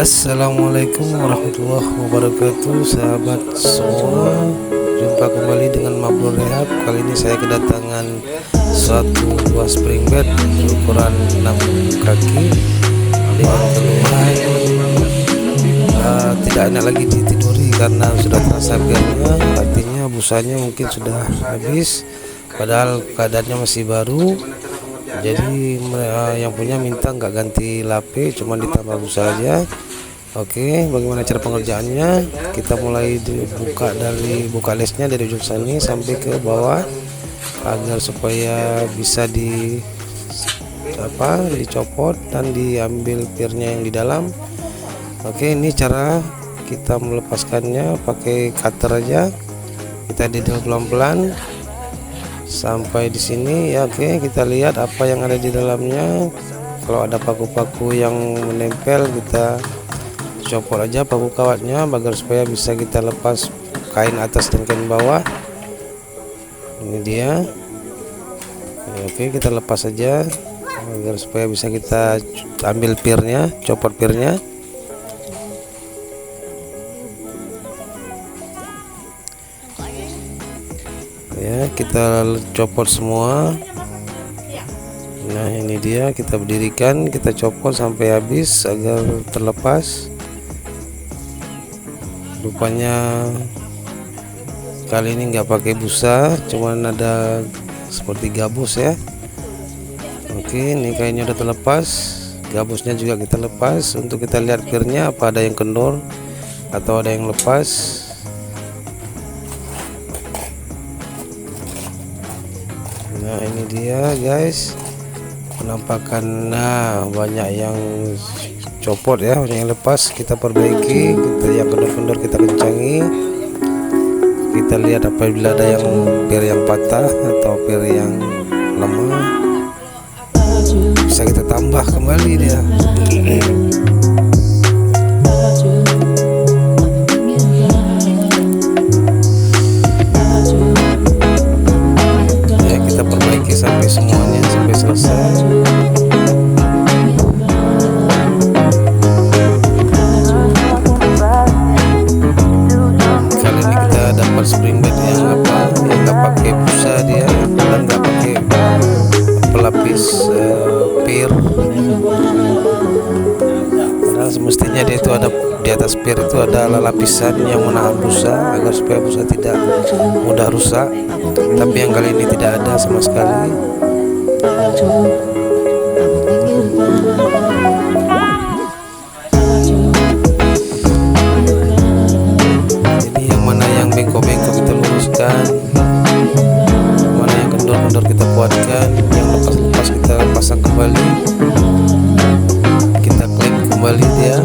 Assalamualaikum warahmatullahi wabarakatuh, sahabat semua. Jumpa kembali dengan Mabrur Rehab. Kali ini saya kedatangan suatu buah spring bed ukuran 6 kaki dengan keluhan tidak enak lagi ditiduri karena sudah terasa gernya, artinya busanya mungkin sudah habis, padahal keadaannya masih baru. Jadi yang punya minta nggak ganti lape, cuma ditambah busa aja. Oke, bagaimana cara pengerjaannya? Kita mulai dibuka dari buka lesnya dari ujung sini sampai ke bawah agar supaya bisa dicopot dan diambil pirnya yang di dalam. Oke, ini cara kita melepaskannya pakai cutter aja. Kita didel pelan-pelan sampai di sini ya. Oke, kita lihat apa yang ada di dalamnya. Kalau ada paku-paku yang menempel, kita copot aja paku kawatnya agar supaya bisa kita lepas kain atas dan kain bawah. Ini dia. Oke, kita lepas saja agar supaya bisa kita ambil pirnya, copot pirnya. Ya, kita copot semua. Nah, ini dia, kita berdirikan, kita copot sampai habis agar terlepas. Rupanya kali ini nggak pakai busa, cuman ada seperti gabus ya. Oke, ini kainnya udah terlepas, gabusnya juga kita lepas. Untuk kita lihat pirnya apa ada yang kendor atau ada yang lepas. Nah, ini dia guys penampakan. Nah, banyak yang copot ya, banyak yang lepas. Kita perbaiki, kita yang kendor-kendor kita kencangi. Kita lihat apabila ada yang pir yang patah atau pir yang lemah, bisa kita tambah kembali dia. Ya, kita perbaiki sampai semuanya, sampai selesai. Spring bed yang nggak pakai busa dia dan nggak pakai pelapis pir. Padahal semestinya dia itu ada di atas pir itu ada lapisan yang menahan busa agar supaya busa tidak mudah rusak. Tapi yang kali ini tidak ada sama sekali. Bengkok-bengkok kita luruskan, mana yang kendor-kendor kita kuatkan, yang lepas-lepas kita pasang kembali, kita klik kembali dia.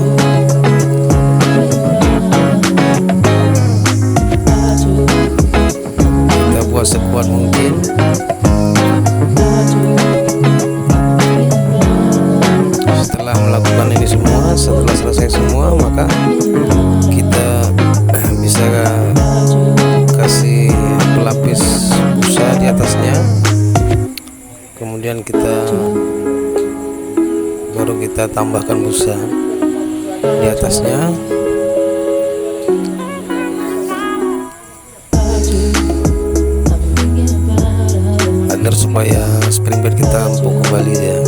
Kita buat sekuat mungkin. Setelah melakukan ini semua, setelah selesai semua, maka kita bisa kasih pelapis busa di atasnya. Kemudian baru kita tambahkan busa di atasnya agar supaya spring bed kita empuk kembali ya.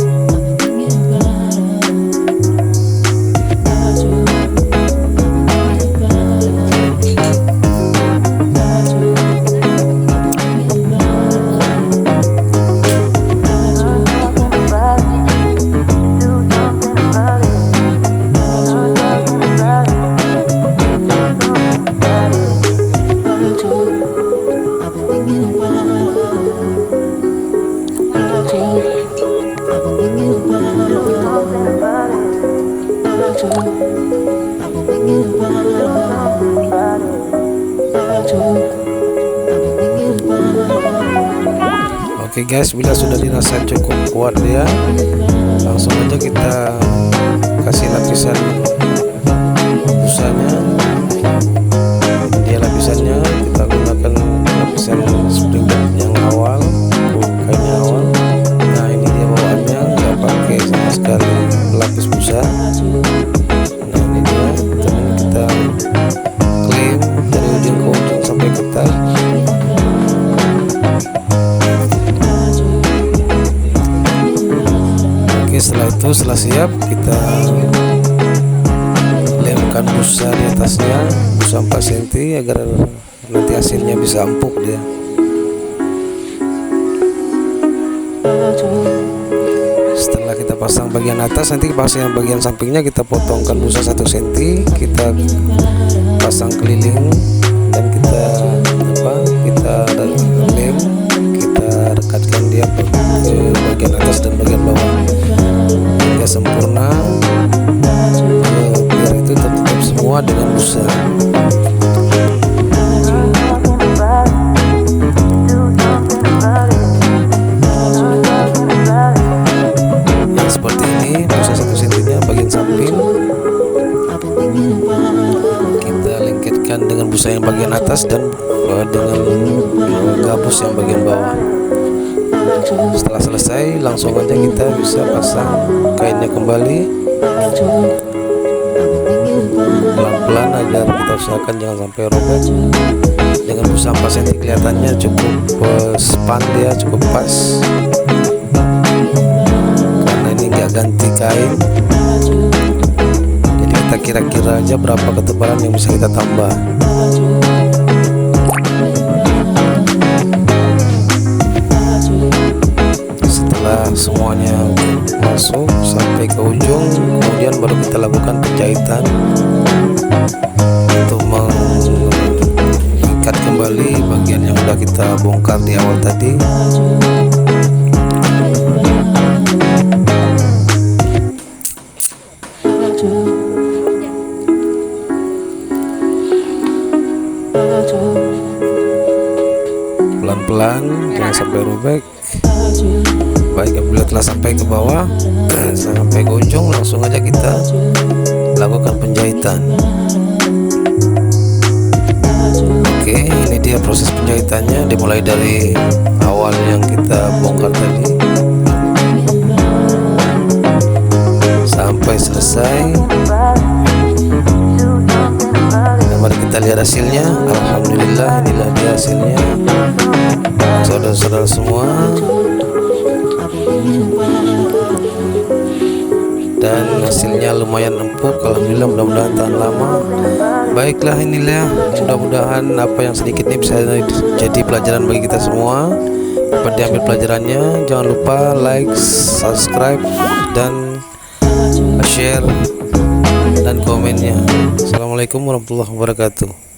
Oke guys, bila sudah dirasa cukup kuat dia, langsung aja kita kasih lapisan busanya. Dia lapisannya kita gunakan lapisan spring bed yang awal, kainnya awal. Nah, ini dia bawaannya, nggak pakai sama sekali lapis busa. Nah, ini setelah siap kita lemkan busa di atasnya, busa 4 cm agar nanti hasilnya bisa empuk dia. Setelah kita pasang bagian atas, nanti pasang bagian sampingnya kita potongkan busa 1 cm, kita pasang keliling dan kita lem, kita rekatkan dia ke bagian atas dan bagian bawah hingga sempurna, biar itu tertutup semua dengan busa. Seperti ini busa 1 cm bagian samping kita lengketkan dengan busa yang bagian atas dan dengan gabus yang bagian bawah. Setelah selesai langsung aja kita bisa pasang kainnya kembali pelan-pelan agar kita usahakan jangan sampai robek. Dengan busa 4 cm kelihatannya cukup span, dia cukup pas karena ini nggak ganti kain, jadi kita kira-kira aja berapa ketebalan yang bisa kita tambah. Setelah semuanya masuk sampai ke ujung, kemudian baru kita lakukan penjahitan untuk mengikat kembali bagian yang udah kita bongkar di awal tadi. Pelan-pelan, jangan sampai robek. Baik, apabila telah sampai ke bawah sampai ke ujung, langsung aja kita lakukan penjahitan. Oke, ini dia proses penjahitannya, dimulai dari awal yang kita bongkar tadi sampai selesai. Nah, mari kita lihat hasilnya. Alhamdulillah, inilah dia hasilnya, saudara-saudara semua. Dan hasilnya lumayan empuk, alhamdulillah, mudah-mudahan tahan lama. Baiklah, inilah, mudah-mudahan apa yang sedikit ini bisa jadi pelajaran bagi kita semua, dapat diambil pelajarannya. Jangan lupa like, subscribe, dan share dan komennya. Assalamualaikum warahmatullahi wabarakatuh.